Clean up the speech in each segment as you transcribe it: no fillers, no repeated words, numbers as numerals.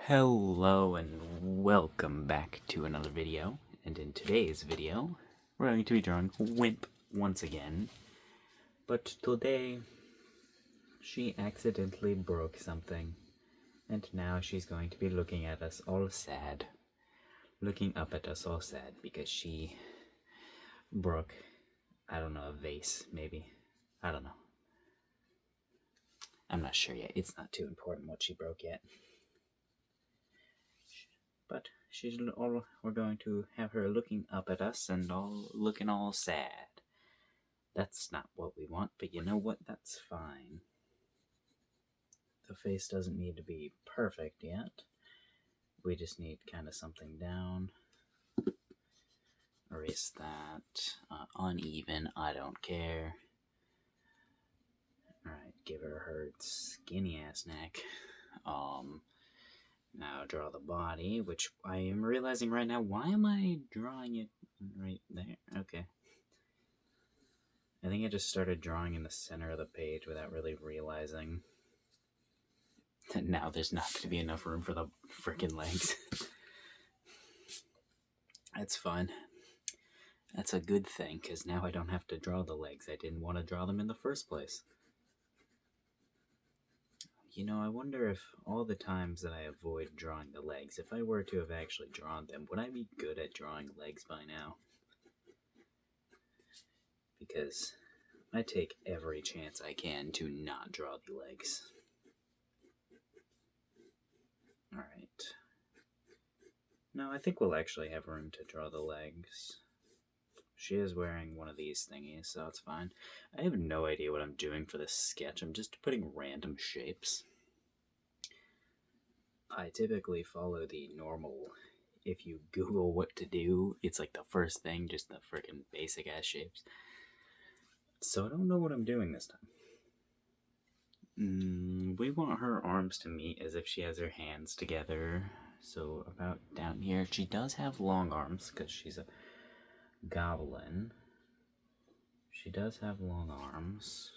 Hello and welcome back to another video, and in today's video we're going to be drawing Wimp once again, but today she accidentally broke something, and now she's going to be looking at us all sad, looking up at us all sad because she broke, I don't know, a vase maybe, I don't know. I'm not sure yet, it's not too important what she broke yet. But we're going to have her looking up at us and looking all sad. That's not what we want, but you know what? That's fine. The face doesn't need to be perfect yet. We just need kind of something down. Erase that. Uneven, I don't care. Alright, give her skinny ass neck. Now draw the body, which I am realizing right now, why am I drawing it right there? Okay. I think I just started drawing in the center of the page without really realizing that now there's not going to be enough room for the frickin' legs. That's fine. That's a good thing, because now I don't have to draw the legs. I didn't want to draw them in the first place. You know, I wonder if all the times that I avoid drawing the legs, if I were to have actually drawn them, would I be good at drawing legs by now? Because I take every chance I can to not draw the legs. Alright. No, I think we'll actually have room to draw the legs. She is wearing one of these thingies, so it's fine. I have no idea what I'm doing for this sketch. I'm just putting random shapes. I typically follow the normal, if you Google what to do, it's like the first thing, just the freaking basic ass shapes. So I don't know what I'm doing this time. We want her arms to meet as if she has her hands together. So about down here, she does have long arms because she's a goblin. She does have long arms.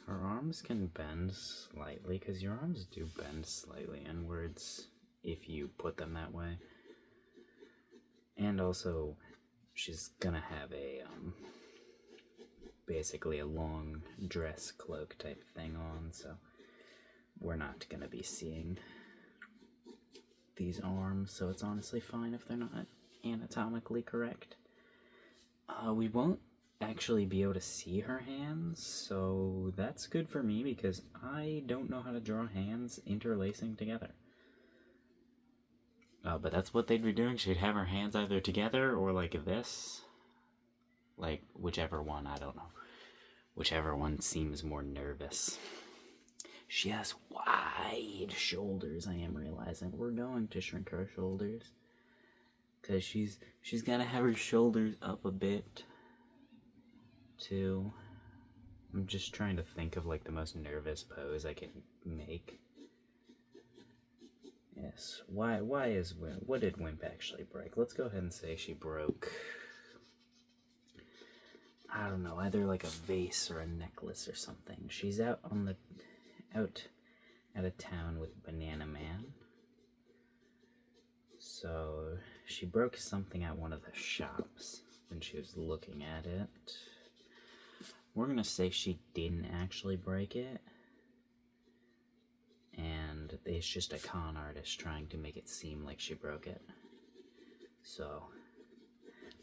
Her arms can bend slightly, because your arms do bend slightly inwards if you put them that way. And also, she's gonna have a, basically a long dress cloak type thing on, so we're not gonna be seeing these arms, so it's honestly fine if they're not anatomically correct. We won't actually be able to see her hands, so that's good for me because I don't know how to draw hands interlacing together. But that's what they'd be doing. She'd have her hands either together or like this. Like, whichever one, I don't know. Whichever one seems more nervous. She has wide shoulders, I am realizing. We're going to shrink her shoulders. Because she's got to have her shoulders up a bit, too. I'm just trying to think of, like, the most nervous pose I can make. Yes, what did Wimp actually break? Let's go ahead and say she broke, I don't know, either like a vase or a necklace or something. She's out at a town with Banana Man. So she broke something at one of the shops when she was looking at it. We're gonna say she didn't actually break it, and it's just a con artist trying to make it seem like she broke it. So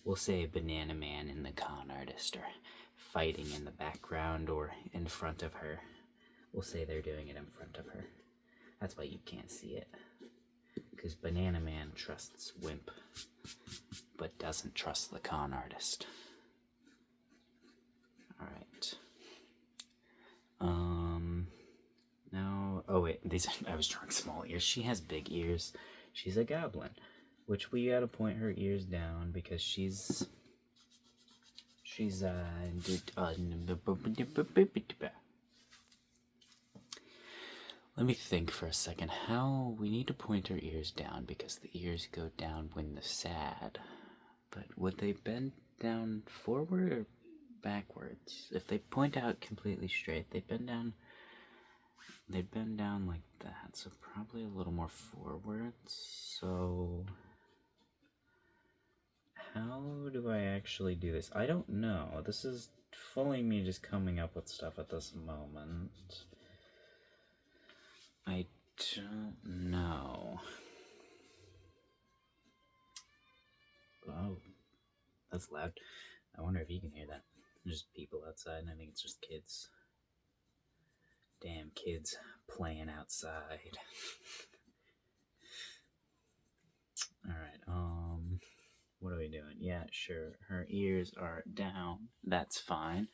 we'll say Banana Man and the con artist are fighting in the background or in front of her. We'll say they're doing it in front of her. That's why you can't see it. Because Banana Man trusts Wimp, but doesn't trust the con artist. Alright. Now, oh wait, I was drawing small ears. She has big ears. She's a goblin, which we gotta point her ears down because she's let me think for a second. How we need to point her ears down because the ears go down when they're sad. But would they bend down forward or backwards? If they point out completely straight, they bend down They bend down like that, so probably a little more forward. So how do I actually do this? I don't know. This is fully me just coming up with stuff at this moment. I don't know. Oh, that's loud. I wonder if you can hear that. There's people outside, and I think it's just kids. Damn kids playing outside. Alright, what are we doing? Yeah, sure. Her ears are down. That's fine.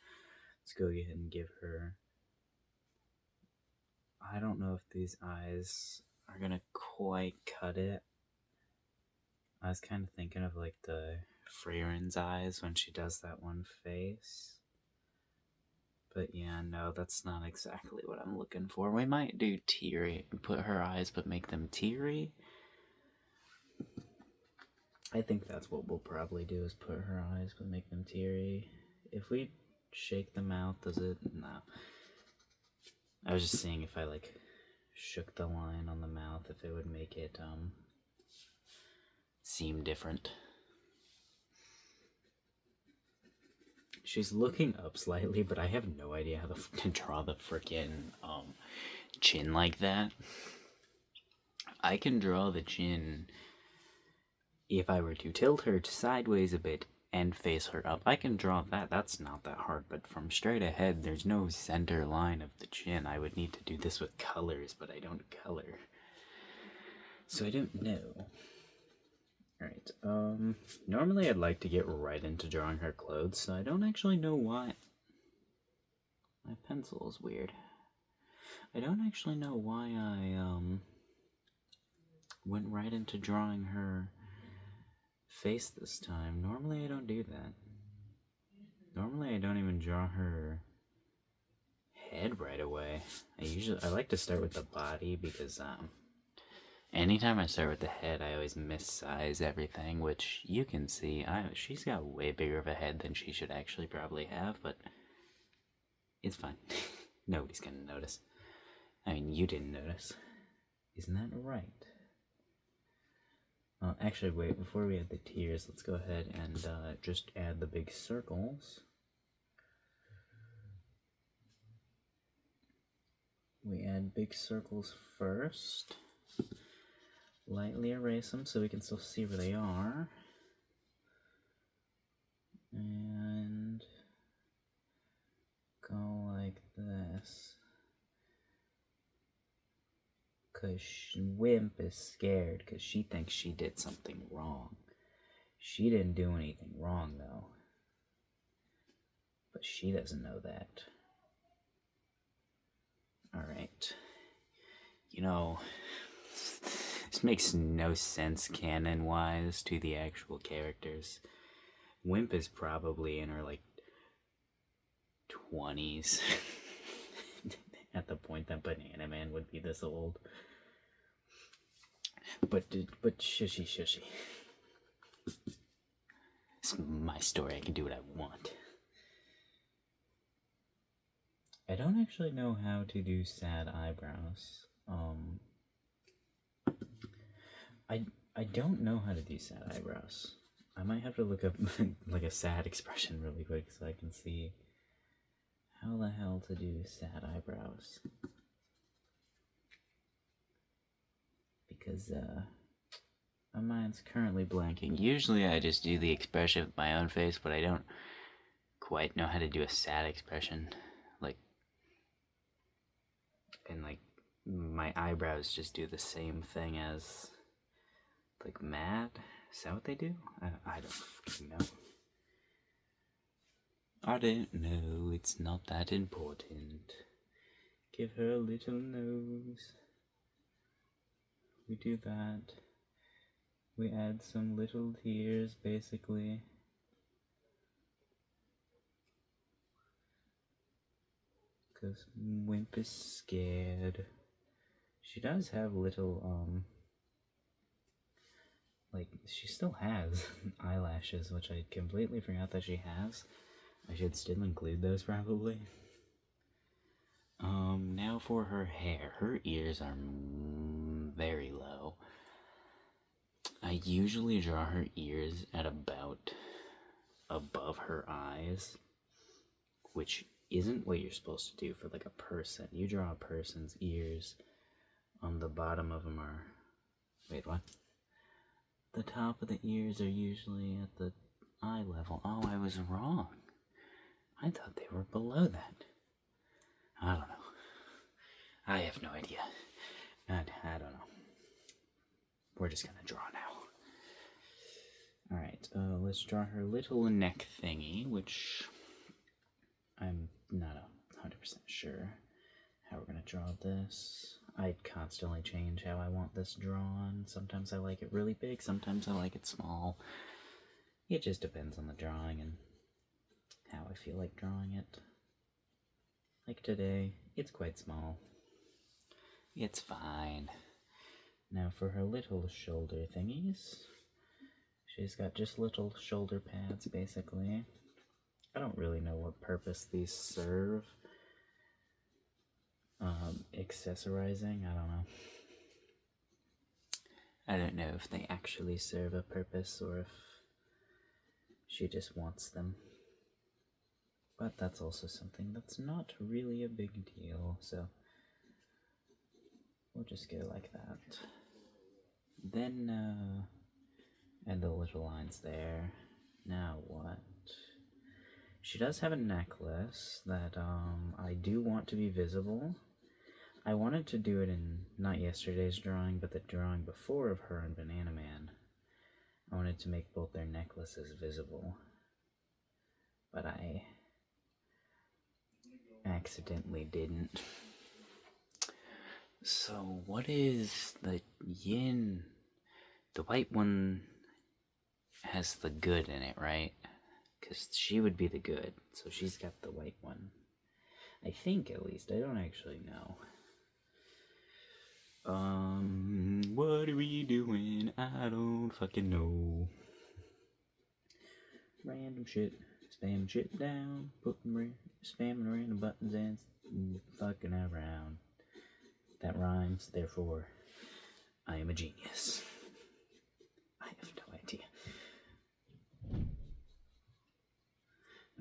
Let's go ahead and give her... I don't know if these eyes are gonna quite cut it. I was kind of thinking of like the Freyren's eyes when she does that one face. But yeah, no, that's not exactly what I'm looking for. We might do teary, put her eyes but make them teary. I think that's what we'll probably do, is put her eyes but make them teary. If we shake the mouth, does it? No. I was just seeing if I like shook the line on the mouth, if it would make it seem different. She's looking up slightly, but I have no idea how to draw the frickin' chin like that. I can draw the chin if I were to tilt her sideways a bit and face her up. I can draw that. That's not that hard, but from straight ahead, there's no center line of the chin. I would need to do this with colors, but I don't color. So I don't know. Alright, normally I'd like to get right into drawing her clothes, so I don't actually know why. My pencil is weird. I don't actually know why I, went right into drawing her face this time. Normally I don't do that. Normally I don't even draw her head right away. I like to start with the body because, anytime I start with the head, I always missize everything, which you can see. She's got way bigger of a head than she should actually probably have, but it's fine. Nobody's gonna notice. I mean, you didn't notice. Isn't that right? Actually, wait, before we add the tears, let's go ahead and just add the big circles. We add big circles first. Lightly erase them so we can still see where they are. And go like this. Because Wimp is scared because she thinks she did something wrong. She didn't do anything wrong, though. But she doesn't know that. Alright. You know, this makes no sense canon-wise to the actual characters. Wimp is probably in her, like, 20s. At the point that Banana Man would be this old. But shushy. It's my story, I can do what I want. I don't actually know how to do sad eyebrows. I don't know how to do sad eyebrows. I might have to look up like a sad expression really quick so I can see how the hell to do sad eyebrows. Because my mind's currently blanking. Usually I just do the expression with my own face, but I don't quite know how to do a sad expression. And my eyebrows just do the same thing as like mad. Is that what they do? I don't fucking know. I don't know. It's not that important. Give her a little nose. We do that. We add some little tears, basically. Because Wimp is scared. She does have little, like, she still has eyelashes, which I completely forgot that she has. I should still include those, probably. Now for her hair. Her ears are very low. I usually draw her ears at about above her eyes, which isn't what you're supposed to do for like a person. You draw a person's ears on the bottom of them are... Wait, what? The top of the ears are usually at the eye level. Oh, I was wrong. I thought they were below that. I don't know. I have no idea. I don't know. We're just gonna draw now. Alright, let's draw her little neck thingy, which I'm not 100% sure how we're gonna draw this. I constantly change how I want this drawn. Sometimes I like it really big, sometimes I like it small. It just depends on the drawing and how I feel like drawing it. Like today, it's quite small. It's fine. Now for her little shoulder thingies. She's got just little shoulder pads, basically. I don't really know what purpose these serve. Accessorizing, I don't know. I don't know if they actually serve a purpose or if she just wants them. But that's also something that's not really a big deal, so we'll just go like that. Then, and the little lines there. Now what? She does have a necklace that I do want to be visible. I wanted to do it in not yesterday's drawing, but the drawing before of her and Banana Man. I wanted to make both their necklaces visible, but I accidentally didn't. So what is the yin? The white one has the good in it, right? Because she would be the good, so she's got the white one. I think, at least. I don't actually know. What are we doing? I don't fucking know. Random shit. Spam shit down. Spamming random buttons and fucking around. That rhymes, therefore, I am a genius. I have no idea.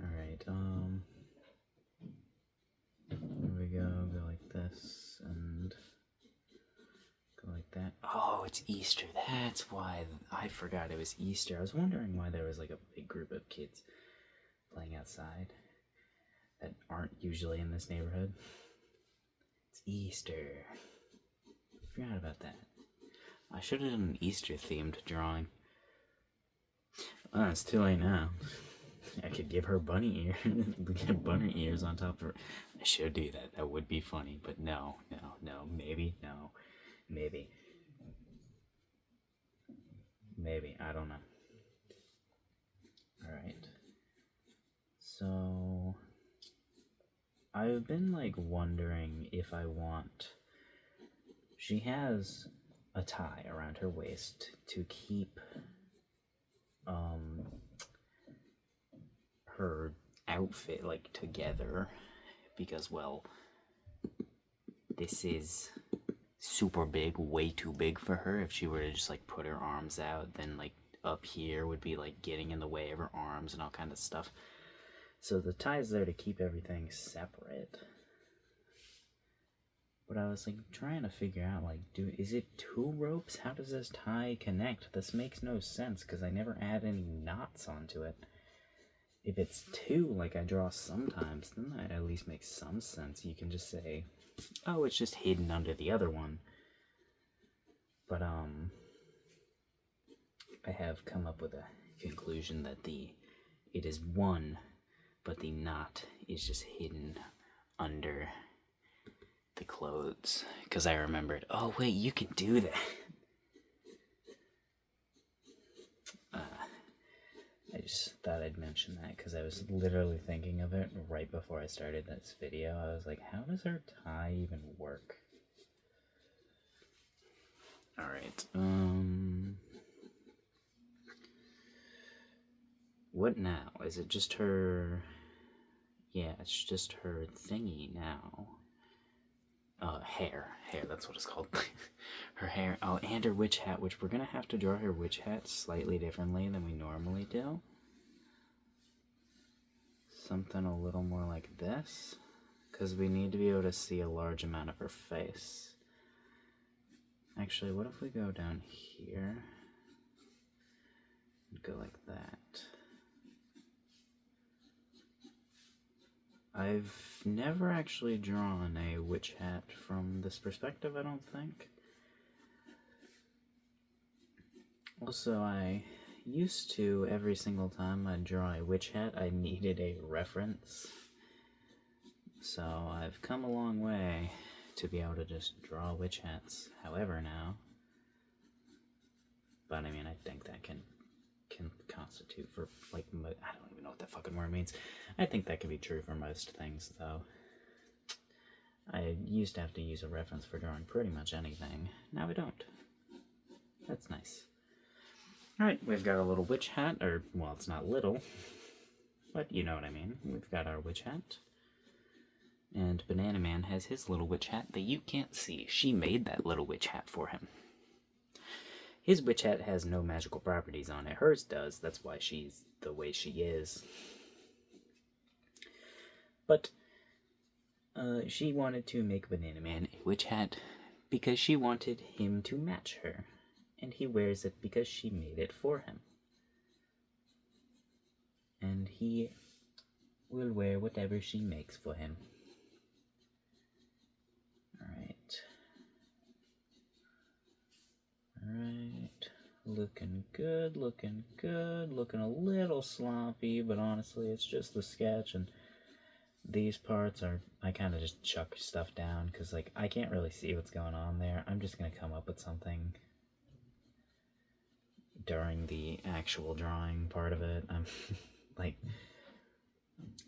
Alright, there we go, go like this, and go like that. Oh, it's Easter, that's why, I forgot it was Easter. I was wondering why there was like a big group of kids playing outside that aren't usually in this neighborhood. It's Easter. Forgot about that. I should have done an Easter-themed drawing. Oh, it's too late now. I could give her bunny ears on top of her. I should do that. That would be funny, but no, maybe, I don't know. Alright. So, I've been, like, wondering if I want... She has a tie around her waist to keep, her outfit, like, together, because, well, this is super big, way too big for her. If she were to just, like, put her arms out, then, like, up here would be, like, getting in the way of her arms and all kind of stuff. So the tie's there to keep everything separate. But I was, like, trying to figure out, like, is it 2 ropes? How does this tie connect? This makes no sense, because I never add any knots onto it. If it's 2, like I draw sometimes, then that at least makes some sense. You can just say, oh, it's just hidden under the other one. But, I have come up with a conclusion that it is 1, but the knot is just hidden under the clothes. Because I remembered, oh wait, you can do that. I just thought I'd mention that because I was literally thinking of it right before I started this video. I was like, how does her tie even work? Alright, what now? Is it just her... Yeah, it's just her thingy now. hair. Hair, that's what it's called. Her hair. Oh, and her witch hat, which we're gonna have to draw her witch hat slightly differently than we normally do. Something a little more like this, because we need to be able to see a large amount of her face. Actually, what if we go down here and go like that? I've never actually drawn a witch hat from this perspective, I don't think. Also, I used to, every single time I'd draw a witch hat, I needed a reference. So I've come a long way to be able to just draw witch hats however now. But I mean, I think that can constitute for, like, I don't even know what that fucking word means. I think that can be true for most things, though. I used to have to use a reference for drawing pretty much anything. Now I don't. That's nice. Alright, we've got a little witch hat, or, well, it's not little, but you know what I mean. We've got our witch hat. And Banana Man has his little witch hat that you can't see. She made that little witch hat for him. His witch hat has no magical properties on it. Hers does. That's why she's the way she is. But she wanted to make Banana Man a witch hat because she wanted him to match her. And he wears it because she made it for him. And he will wear whatever she makes for him. Alright, looking good, looking good, looking a little sloppy, but honestly it's just the sketch, and these parts are, I kind of just chuck stuff down, because, like, I can't really see what's going on there. I'm just going to come up with something during the actual drawing part of it. I'm, like,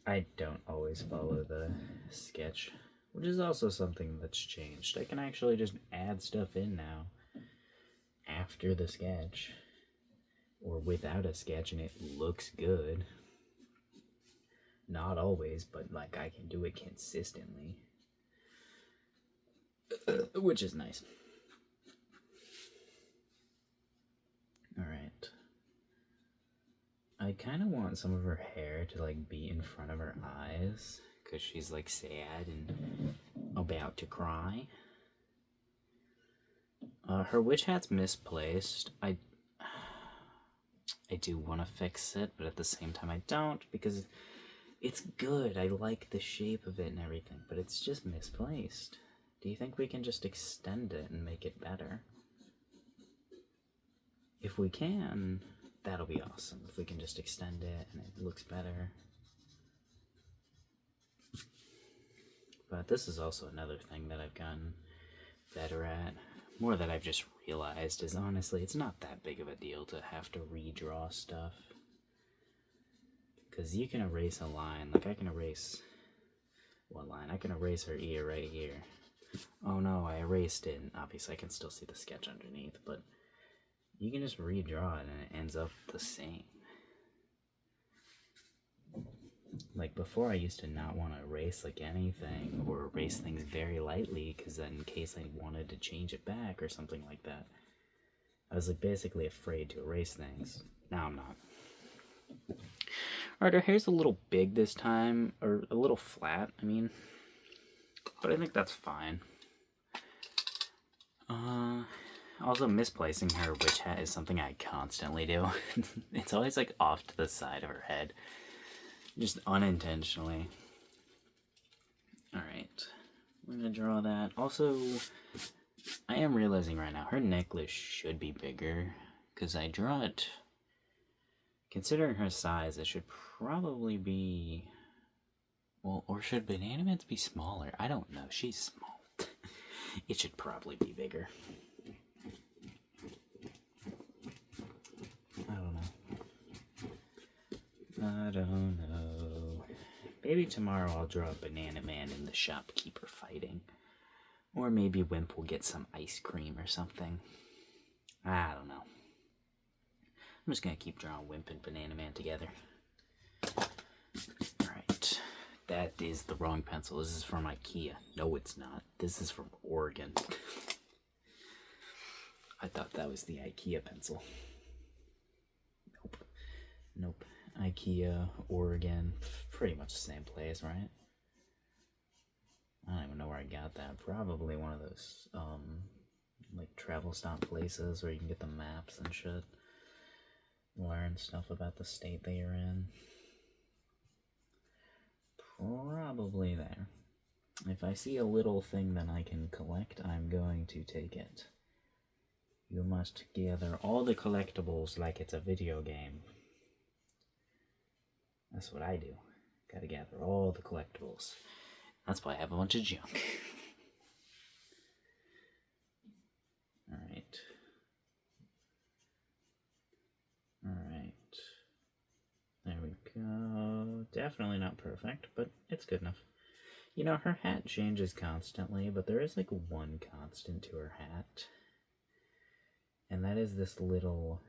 I don't always follow the sketch, which is also something that's changed. I can actually just add stuff in now after the sketch, or without a sketch, and it looks good. Not always, but, like, I can do it consistently, which is nice. Alright. I kind of want some of her hair to, like, be in front of her eyes, because she's, like, sad and about to cry. Her witch hat's misplaced. I do want to fix it, but at the same time I don't, because it's good. I like the shape of it and everything, but it's just misplaced. Do you think we can just extend it and make it better? If we can, that'll be awesome. If we can just extend it and it looks better. But this is also another thing that I've gotten better at. More that I've just realized is, honestly, it's not that big of a deal to have to redraw stuff. Because you can erase a line. Like, I can erase... what line? I can erase her ear right here. Oh no, I erased it. And obviously, I can still see the sketch underneath, but you can just redraw it and it ends up the same. Like, before, I used to not want to erase, like, anything, or erase things very lightly, because then in case I wanted to change it back or something like that, I was, like, basically afraid to erase things. Now I'm not. Alright, her hair's a little big this time, or a little flat, I mean, but I think that's fine. Also, misplacing her witch hat is something I constantly do. It's always, like, off to the side of her head. Just unintentionally. Alright. We're gonna draw that. Also, I am realizing right now, her necklace should be bigger, because I draw it... Considering her size, it should probably be... Well, or should Banana Man's be smaller? I don't know. She's small. It should probably be bigger. I don't know. Maybe tomorrow I'll draw a Banana Man and the shopkeeper fighting. Or maybe Wimp will get some ice cream or something. I don't know. I'm just gonna keep drawing Wimp and Banana Man together. Alright. that is the wrong pencil. This is from IKEA. No, it's not. This is from Oregon. I thought that was the IKEA pencil. Nope. Nope. IKEA, Oregon, pretty much the same place, right? I don't even know where I got that. Probably one of those, like travel stop places where you can get the maps and shit. Learn stuff about the state that you're in. Probably there. If I see a little thing that I can collect, I'm going to take it. You must gather all the collectibles like it's a video game. That's what I do. Gotta gather all the collectibles. That's why I have a bunch of junk. Alright. Alright. There we go. Definitely not perfect, but it's good enough. You know, her hat changes constantly, but there is like one constant to her hat. And that is this little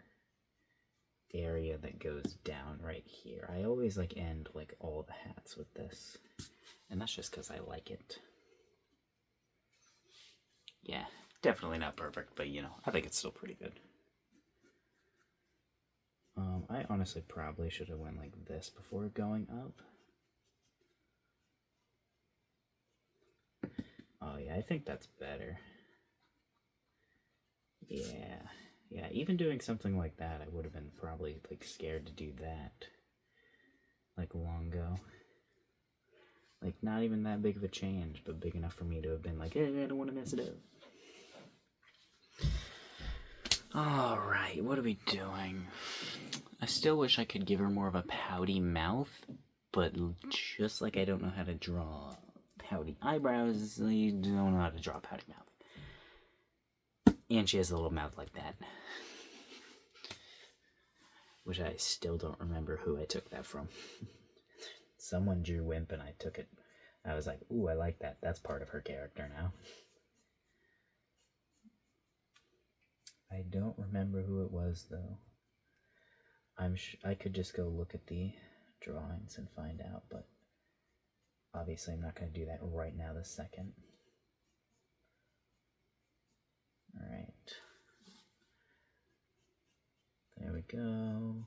area that goes down right here. I always like end like all the hats with this. And that's just because I like it. Yeah, definitely not perfect, but you know, I think it's still pretty good. I honestly probably should have went like this before going up. Oh yeah, I think that's better. Yeah, even doing something like that, I would have been probably like scared to do that. Like long ago. Like not even that big of a change, but big enough for me to have been like, hey, I don't want to mess it up. Alright, what are we doing? I still wish I could give her more of a pouty mouth, but just like I don't know how to draw pouty eyebrows, I don't know how to draw a pouty mouth. And she has a little mouth like that. Which I still don't remember who I took that from. Someone drew Wimp and I took it. I was like, ooh, I like that. That's part of her character now. I don't remember who it was, though. I could just go look at the drawings and find out, but obviously I'm not going to do that right now this second. Alright. There we go.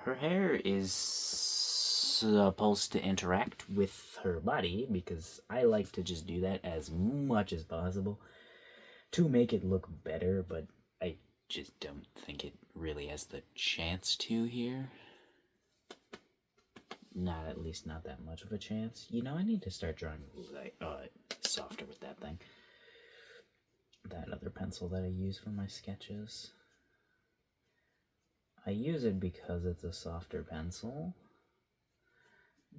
Her hair is supposed to interact with her body, because I like to just do that as much as possible to make it look better, but I just don't think it really has the chance to here. At least not that much of a chance. You know, I need to start drawing like softer with that thing. That other pencil that I use for my sketches. I use it because it's a softer pencil.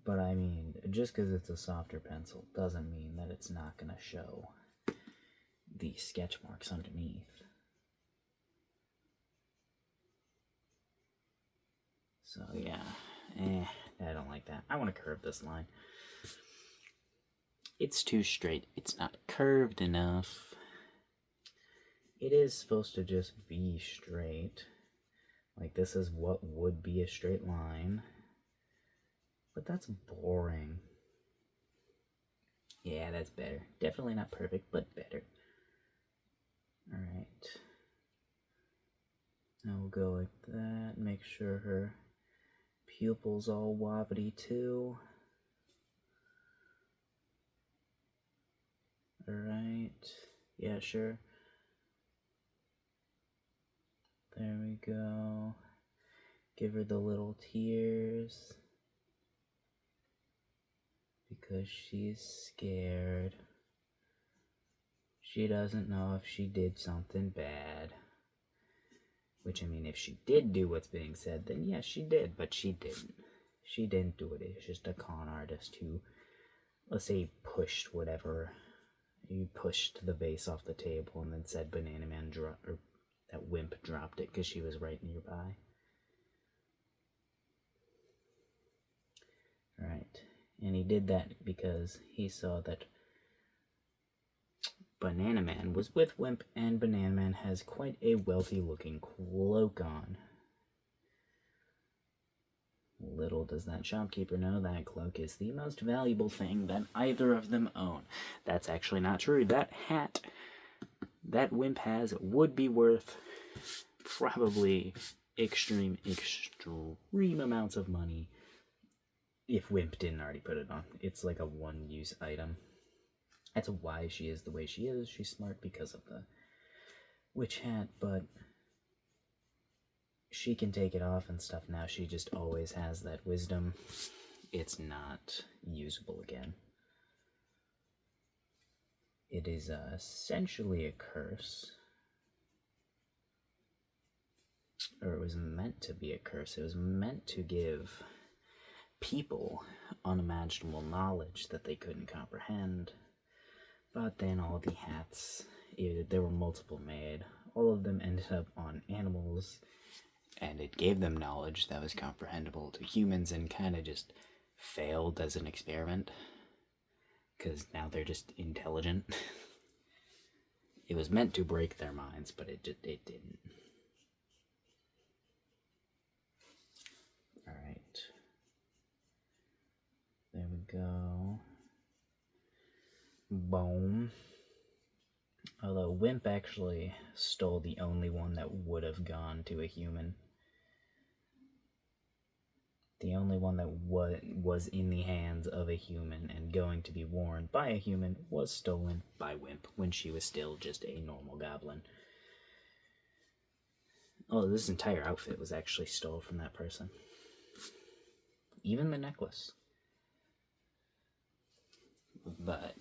But I mean, just because it's a softer pencil doesn't mean that it's not going to show the sketch marks underneath. So yeah, I don't like that. I want to curve this line. It's too straight. It's not curved enough. It is supposed to just be straight. Like this is what would be a straight line. But that's boring. Yeah, that's better. Definitely not perfect, but better. Alright. Now we'll go like that. Make sure her pupil's all wobbly too. Alright. Yeah, sure. There we go. Give her the little tears. Because she's scared. She doesn't know if she did something bad. Which, I mean, if she did do what's being said, then yes, she did. But she didn't. She didn't do it. It's just a con artist who, let's say, pushed whatever. He pushed the vase off the table and then said Banana Man dropped, or that Wimp dropped it because she was right nearby. Right. And he did that because he saw that Banana Man was with Wimp, and Banana Man has quite a wealthy looking cloak on. Little does that shopkeeper know that cloak is the most valuable thing that either of them own. That's actually not true. That hat that Wimp has would be worth probably extreme amounts of money if Wimp didn't already put it on. It's like a one-use item. That's why she is the way she is. She's smart because of the witch hat, but she can take it off and stuff now. She just always has that wisdom. It's not usable again. It is essentially a curse. Or it was meant to be a curse. It was meant to give people unimaginable knowledge that they couldn't comprehend. But then all the hats, there were multiple made. All of them ended up on animals, and it gave them knowledge that was comprehensible to humans and kind of just failed as an experiment. Because now they're just intelligent. It was meant to break their minds, but it didn't. Alright. There we go. Boom. Although Wimp actually stole the only one that would have gone to a human. The only one that was in the hands of a human and going to be worn by a human was stolen by Wimp when she was still just a normal goblin. Oh, this entire outfit was actually stolen from that person. Even the necklace. But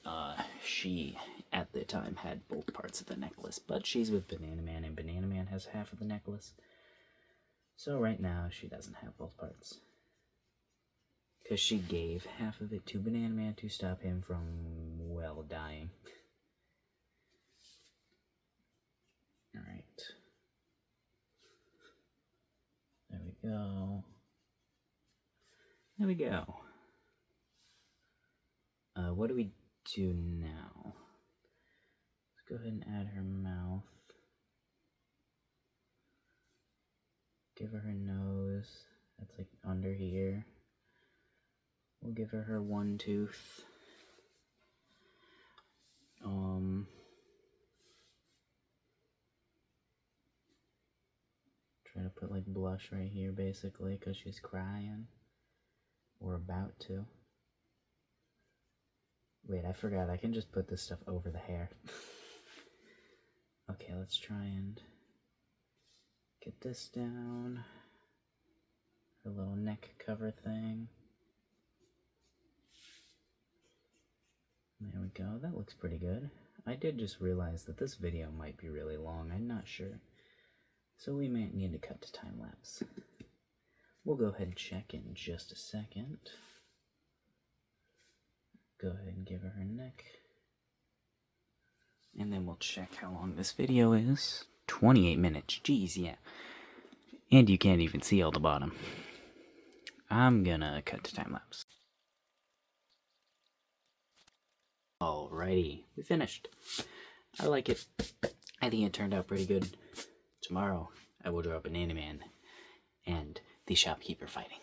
she, at the time, had both parts of the necklace. But she's with Banana Man, and Banana Man has half of the necklace. So right now, she doesn't have both parts. Because she gave half of it to Banana Man to stop him from, well, dying. Alright. There we go. There we go. What do we do now? Let's go ahead and add her mouth. Give her her nose. That's like under here. We'll give her one tooth. Try to put like blush right here basically because she's crying. Or about to. Wait, I forgot. I can just put this stuff over the hair. Okay, let's try and get this down. Her little neck cover thing. There we go. That looks pretty good. I did just realize that this video might be really long. I'm not sure. So we might need to cut to time lapse. We'll go ahead and check in just a second. Go ahead and give her her neck. And then we'll check how long this video is. 28 minutes. Jeez, yeah. And you can't even see all the bottom. I'm gonna cut to time lapse. Alrighty, we finished. I like it. I think it turned out pretty good. Tomorrow, I will draw Banana Man and the shopkeeper fighting.